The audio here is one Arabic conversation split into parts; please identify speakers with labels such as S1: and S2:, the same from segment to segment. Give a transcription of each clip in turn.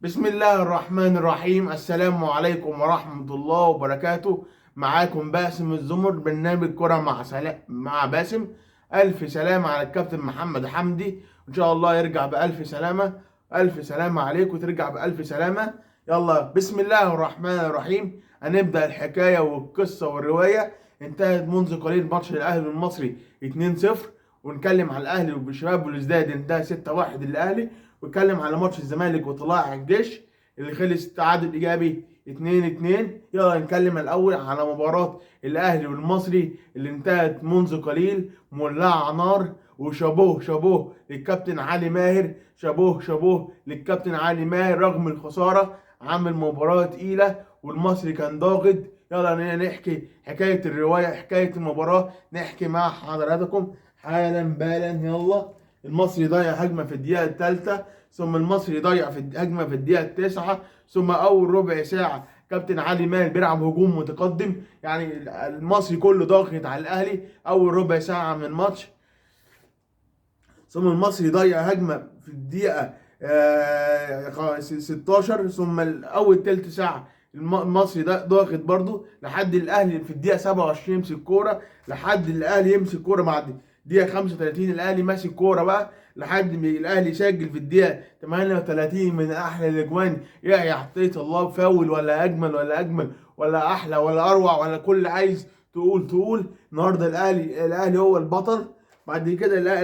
S1: بسم الله الرحمن الرحيم. السلام عليكم ورحمة الله وبركاته. معاكم باسم الزمر، برنامج كرة مع باسم. ألف سلامة على الكابتن محمد حمدي، إن شاء الله يرجع بألف سلامة. ألف سلامة عليك وترجع بألف سلامة. يلا بسم الله الرحمن الرحيم. هنبدأ الحكاية والقصة والرواية. انتهت منذ قليل ماتش الأهلي والمصري 2-0، ونتكلم على الأهلي والشباب والازداد انتهى 6-1 للأهلي، واتكلم على ماتش الزمالك وطلائع الجيش اللي خلص تعادل ايجابي 2-2. يلا نتكلم الاول على مباراه الاهلي والمصري اللي انتهت منذ قليل مولعه نار. وشابوه شابوه للكابتن علي ماهر، شابوه شابوه للكابتن علي ماهر رغم الخساره. عامل مباراه تقيله والمصري كان ضاغط. يلا نحكي حكايه الروايه، حكايه المباراه، نحكي مع حضراتكم حالا بالا. يلا. المصري ضيع هجمه في الدقيقه الثالثه، ثم المصري ضيع في هجمه في الدقيقه التاسعه، ثم اول ربع ساعه كابتن علي ماهر بيلعب هجوم متقدم. يعني المصري كله ضاغط على الاهلي اول ربع ساعه من الماتش. ثم المصري ضيع هجمه في الدقيقه 16، ثم اول تلت ساعه المصري ده ضاغط برضو لحد الاهلي في الدقيقه 27 يمسك كوره، لحد الاهلي يمسك كوره بعد دقيقه 35 الاهلي ماسك كوره بقى، لحد ما الاهلي يسجل في الدقيقه 38 من احلى الاجوان. يحيى عطيه الله، فاول ولا اجمل ولا اجمل ولا احلى ولا اروع ولا كل عايز تقول. النهارده الاهلي هو البطل. بعد كده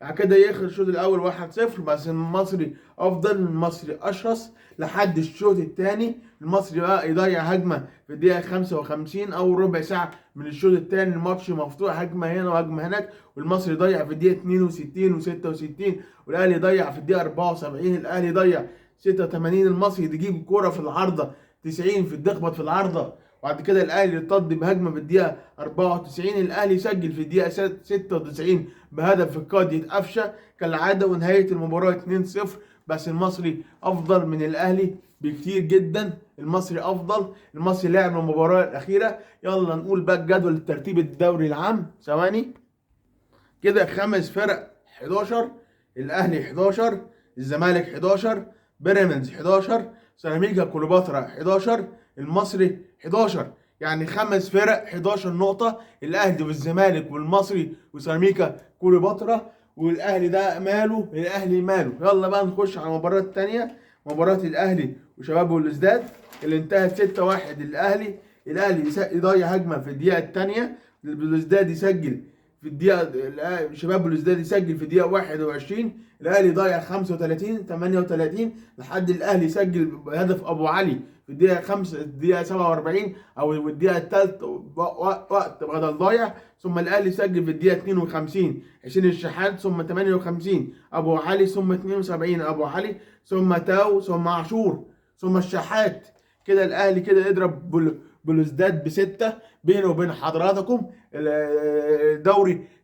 S1: بعد كده يخلص الشوط الاول 1-0، بس المصري افضل، المصري اشرس لحد الشوط الثاني. المصري بقى يضيع هجمه في الدقيقه 55 او ربع ساعه من الشوط الثاني، الماتش مفتوح هجمه هنا وهجمه هناك، والمصري ضيع في الدقيقه 62 و66، والاهلي ضيع في الدقيقه 74، الاهلي ضيع 86، المصري يجيب الكوره في العارضه 90 في الدخبط في العارضه. وبعد كده الاهلي يرتد بهجمه في الدقيقه 94، الاهلي يسجل في الدقيقه 96 بهدف في قاضية قفشه كالعاده، ونهايه المباراه 2-0. بس المصري افضل من الاهلي بكتير جدا، المصري افضل، المصري لعب المباراه الاخيره. يلا نقول بقى جدول الترتيب الدوري العام. ثواني كده، خمس فرق 11: الاهلي 11، الزمالك 11، بيراميدز 11، سيراميكا كليوباترا 11، المصري 11. يعني خمس فرق 11 نقطة، الاهلي والزمالك والمصري وسيراميكا كليوباترا. والاهلي ده ماله؟ الاهلي ماله. يلا بقى نخش على المباراة التانية، مباراة الاهلي وشباب والازداد اللي انتهت 6-1 للاهلي. الاهلي يضيع هجمة في الدقيقة التانية، الازداد يسجل في الدقيقة، شباب بلوزداد يسجل في الدقيقة 21، الأهلي ضيع 35 38 لحد الأهلي يسجل بهدف أبو علي في الدقيقة 47 أو الدقيقة الثالثة وقت بدل ضايع، ثم الأهلي يسجل في الدقيقة 52 حسين الشحات، ثم 58 أبو علي، ثم 72 أبو علي، ثم تاو، ثم عاشور، ثم الشحات. كده الأهلي كده يضرب بلوزداد بستة. بينه وبين حضراتكم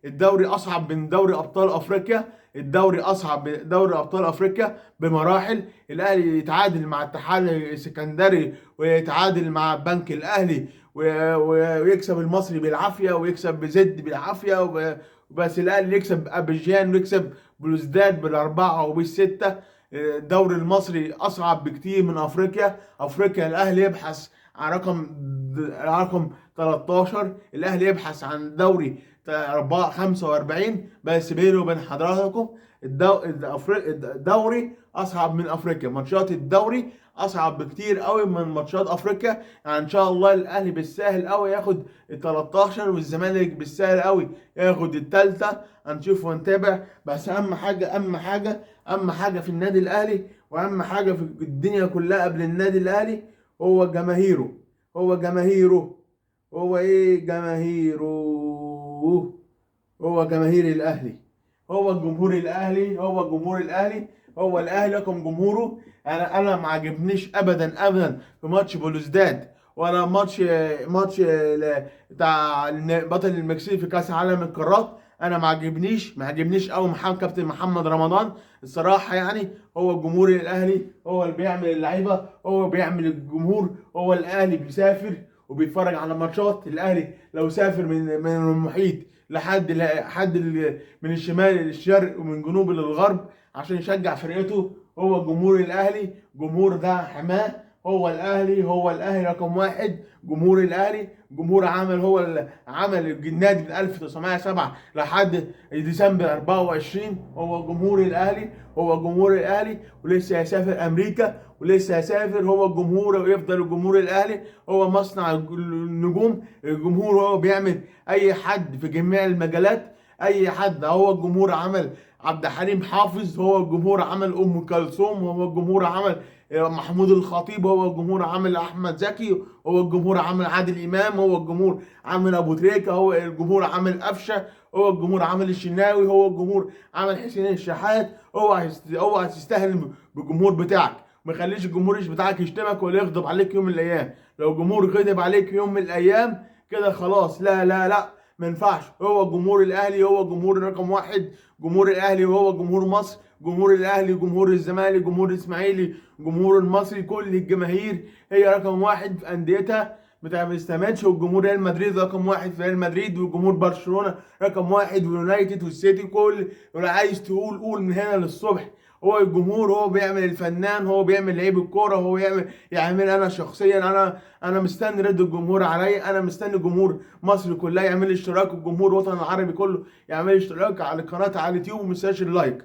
S1: الدوري اصعب من دوري ابطال افريقيا، الدوري اصعب من دوري ابطال افريقيا بمراحل. الاهلي يتعادل مع الاتحاد السكندري ويتعادل مع البنك الاهلي ويكسب المصري بالعافيه ويكسب بزد بالعافيه بس الاهلي يكسب ابيجان ويكسب بلوزداد بالاربعه وبالسته. الدوري المصري اصعب بكتير من افريقيا الاهلي يبحث عن رقم 13، الاهلي يبحث عن دوري 45. بس بينه وبين حضراتكم الدوري اصعب من افريقيا، ماتشات الدوري اصعب بكتير قوي من ماتشات افريقيا. يعني ان شاء الله الاهلي بالساهل قوي ياخد ال 13، والزمالك بالساهل قوي ياخد الثالثه. هنشوف ونتابع. بس اهم حاجه في النادي الاهلي، واهم حاجه في الدنيا كلها قبل النادي الاهلي هو جماهيره. هو ايه جماهيره؟ هو جماهير الاهلي، هو الجمهور الاهلي، هو الاهلي رقم جمهوره. انا ما عجبنيش ابدا في ماتش بلوزداد، ولا ماتش بتاع بطل المكسيك في كاس عالم القارات. انا ما عجبنيش قوي كابتن محمد رمضان الصراحه. يعني هو الجمهور الاهلي هو اللي بيعمل اللعيبه، هو بيعمل الجمهور، هو الاهلي بيسافر وبيتفرج على ماتشات. الاهلي لو سافر من المحيط من الشمال للشرق ومن جنوب للغرب عشان يشجع فرقته، هو جمهور الاهلي، جمهور ده حماه، هو الاهلي، هو الاهلي رقم واحد. جمهور الاهلي جمهور عمل، هو اللي عمل النادي من 1907 لحد ديسمبر 24. هو جمهور الاهلي، هو جمهور الاهلي، ولسه هيسافر امريكا، ولسه هيسافر. هو الجمهور ويفضل الجمهور الاهلي هو مصنع النجوم. الجمهور هو بيعمل اي حد في جميع المجالات، اي حد. هو الجمهور عمل عبد الحليم حافظ، هو الجمهور عمل ام كلثوم، هو الجمهور عمل محمود الخطيب، هو الجمهور عامل احمد زكي، هو الجمهور عامل عادل امام، هو الجمهور عامل ابو تريكه، هو الجمهور عامل قفشه، هو الجمهور عامل الشناوي، هو الجمهور عامل حسين الشحات. اوعى تستهل بالجمهور بتاعك، ما يخليش الجمهور بتاعك يشتمك ولا يغضب عليك يوم من الايام. لو الجمهور غضب عليك يوم من الايام كده خلاص، لا لا لا، ما ينفعش. هو جمهور الاهلي هو جمهور رقم واحد. جمهور الاهلي وهو جمهور مصر. جمهور الاهلي جمهور الزمالك، جمهور الاسماعيلي، جمهور المصري، كل الجماهير هي رقم واحد في انديتها، ما بتستمدش. والجمهور ريال مدريد رقم واحد في ريال مدريد، وجمهور برشلونه رقم واحد، واليونايتد والسيتي. كل ولا عايز تقول قول من هنا للصبح. هو الجمهور هو بيعمل الفنان، هو بيعمل لعيب الكوره، هو يعمل انا شخصيا. انا مستني رد الجمهور عليا، انا مستني جمهور مصر كلها يعمل اشتراك، والجمهور الوطن العربي كله يعمل اشتراك على القناه على اليوتيوب، وما تنساش اللايك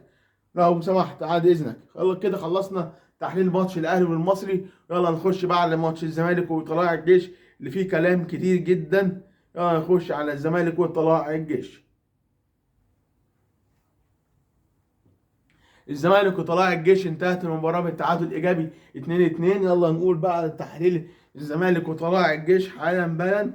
S1: لو سمحت بعد اذنك. يلا كده خلصنا تحليل ماتش الاهلي والمصري. يلا نخش بقى على ماتش الزمالك وطلائع الجيش اللي فيه كلام كتير جدا. يلا نخش على الزمالك وطلائع الجيش. الزمالك وطلائع الجيش انتهت المباراة بالتعادل ايجابي 2-2. يلا نقول بقى على تحليل الزمالك وطلائع الجيش حالا بالا.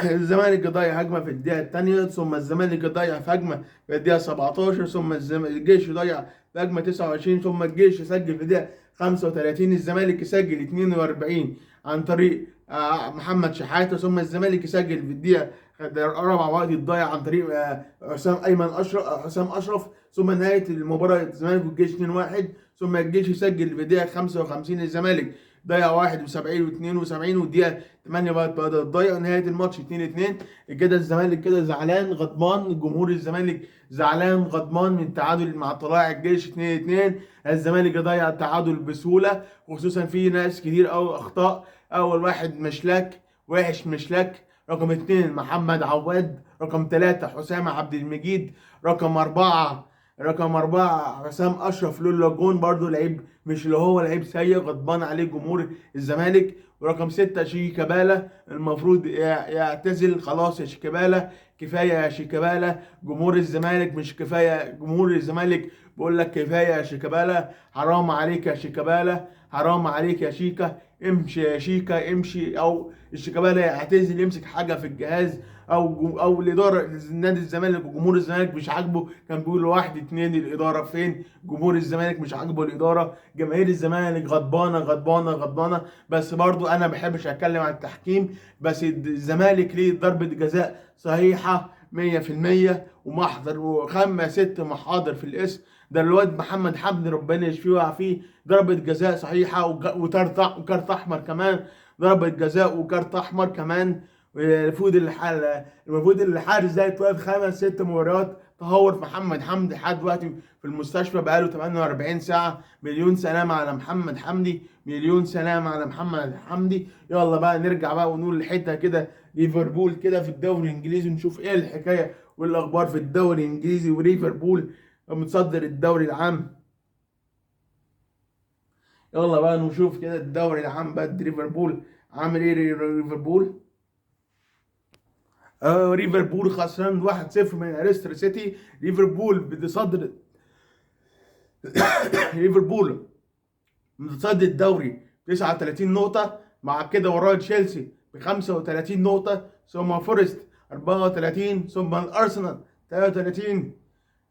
S1: الزمالك ضيع هجمه في الدقيقه الثانيه، ثم الزمالك ضيع في هجمه في الدقيقه 17، ثم الجيش ضيع في هجمه 29، ثم الجيش يسجل في الدقيقه 35. الزمالك يسجل 42 عن طريق محمد شحاته، ثم الزمالك يسجل في الدقيقه رابع وقت الضايع عن طريق حسام اشرف. ثم نهايه المباراه الزمالك والجيش 2-1. ثم الجيش يسجل في الدقيقه 55. الزمالك ضيع 71 و72، والدقيقه 8 بعد الضيع. نهايه الماتش 2-2. كده الزمالك كده زعلان غضبان، جمهور الزمالك زعلان غضبان من التعادل مع طلائع الجيش 2-2. الزمالك ضيع التعادل بسهوله، وخصوصا في ناس كتير قوي اخطاء. اول واحد مشلاك، وحش مشلاك. رقم 2 محمد عواد. رقم 3 حسام عبد المجيد. رقم أربعة حسام أشرف لولا جون، برضو لعيب مش اللي هو لعيب سيء، غضبان عليه جمهور الزمالك. ورقم 6 شيكابالا، المفروض يعتزل خلاص يا شيكابالا، كفاية يا شيكابالا. جمهور الزمالك مش كفاية، جمهور الزمالك بقول لك كفاية يا شيكابالا، حرام عليك يا شيكابالا، حرام عليك يا شيكا، امشي يا شيكا امشي. او الشيكابالا يعتزل، يمسك حاجة في الجهاز، او الاداره نادي الزمالك وجمهور الزمالك مش عاجبه. كان بيقول 1-2 الاداره فين؟ جمهور الزمالك مش عاجبه الاداره، جماهير الزمالك غضبانه غضبانه غضبانه. بس برضو انا ما بحبش اتكلم عن التحكيم، بس الزمالك ليه ضربه جزاء صحيحه 100% ومحضر وخمس ست محاضر في الاسم. ده الواد محمد حمدي ربنا يشفيه ويعافيه، ضربه جزاء صحيحه وكارت احمر كمان. ضربه جزاء وكارت احمر كمان. المفروض الحارس ده يتوقف 5 6 مباريات. تهور في محمد حمدي لحد دلوقتي في المستشفى بقاله 48 ساعة. مليون سلامة على محمد حمدي، مليون سلامة على محمد حمدي. يلا بقى نرجع بقى ونقول الحتة كده ليفربول كده في الدوري الانجليزي، نشوف ايه الحكاية والاخبار في الدوري الانجليزي. وليفربول متصدر الدوري العام. يلا بقى نشوف كده الدوري العام بقى ليفربول عامل ايه. ليفربول ليفربول خسران 1-0 من ليستر سيتي. ليفربول بتصدر ليفربول متصدر الدوري 39 نقطة. مع كده وراه تشيلسي ب 35 نقطة، ثم فورست 34، ثم الأرسنال 33.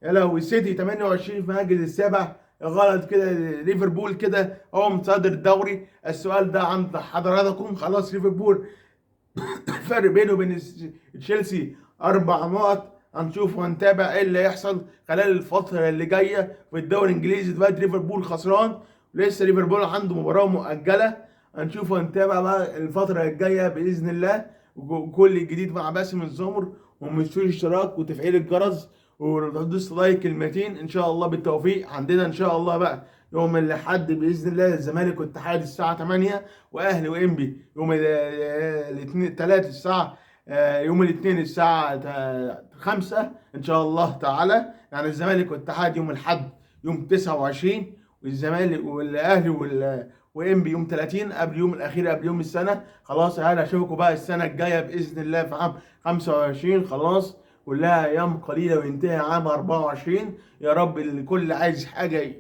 S1: يا لهوي السيتي 28 في المركز السابع. غلط كده، ليفربول كده هو متصدر الدوري. السؤال ده عند حضراتكم. خلاص ليفربول الفرق بينه وبين تشيلسي 4 نقط. هنشوف وهنتابع ايه اللي هيحصل خلال الفترة اللي جاية في الدوري الانجليزي. دلوقتي ليفربول خسران، ولسه ليفربول عنده مباراة مؤجلة. هنشوف وهنتابع بقى الفترة الجاية بإذن الله. وكل الجديد مع باسم الزمر، ومشتري اشتراك وتفعيل الجرس وتدوس لايك كلمتين ان شاء الله. بالتوفيق عندنا ان شاء الله بقى يوم الاحد باذن الله الزمالك والاتحاد الساعه 8، واهلي وانبي يوم الاثنين الثلاث الساعه يوم الاثنين الساعه 5 ان شاء الله تعالى. يعني الزمالك والاتحاد يوم الاحد يوم 29، والزمالك والاهلي وانبي يوم 30 قبل يوم الاخير قبل يوم السنه. خلاص يا هلا اشوفكم بقى السنه الجايه باذن الله في عام 25. خلاص كلها ايام قليله وينتهي عام 24. يا رب الكل عايز حاجه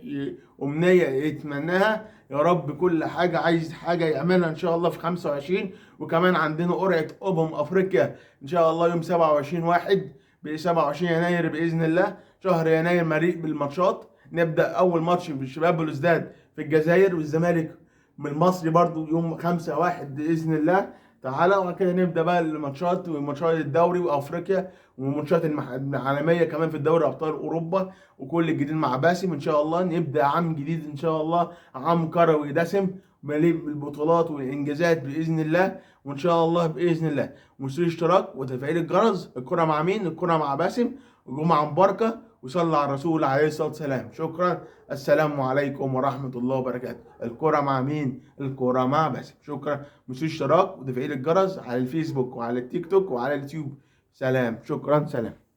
S1: امنيه يتمناها، يا رب كل حاجه عايز حاجه يعملها ان شاء الله في 25. وكمان عندنا قرعه افريقيا ان شاء الله يوم 27 واحد ب 27 يناير باذن الله. شهر يناير مليء بالماتشات. نبدا اول ماتش بالشباب بلوزداد في الجزائر، والزمالك من المصري برضو يوم 5/1 باذن الله تعالى. وبعد كده نبدا بقى الماتشات وماتشات الدوري وافريقيا وماتشات العالميه كمان في الدوري ابطال اوروبا وكل الجديد مع باسم ان شاء الله. نبدا عام جديد ان شاء الله، عام كروي دسم مليء بالبطولات والانجازات باذن الله. وان شاء الله باذن الله مسؤول اشتراك وتفعيل الجرس. الكره مع مين؟ الكره مع باسم. وجمعه مباركه وصلى على الرسول عليه الصلاه والسلام. شكرا. السلام عليكم ورحمه الله وبركاته. الكره مع مين؟ الكره مع باسم. شكرا. مسؤول اشتراك وتفعيل الجرس على الفيسبوك وعلى التيك توك وعلى اليوتيوب. سلام. شكرا. سلام.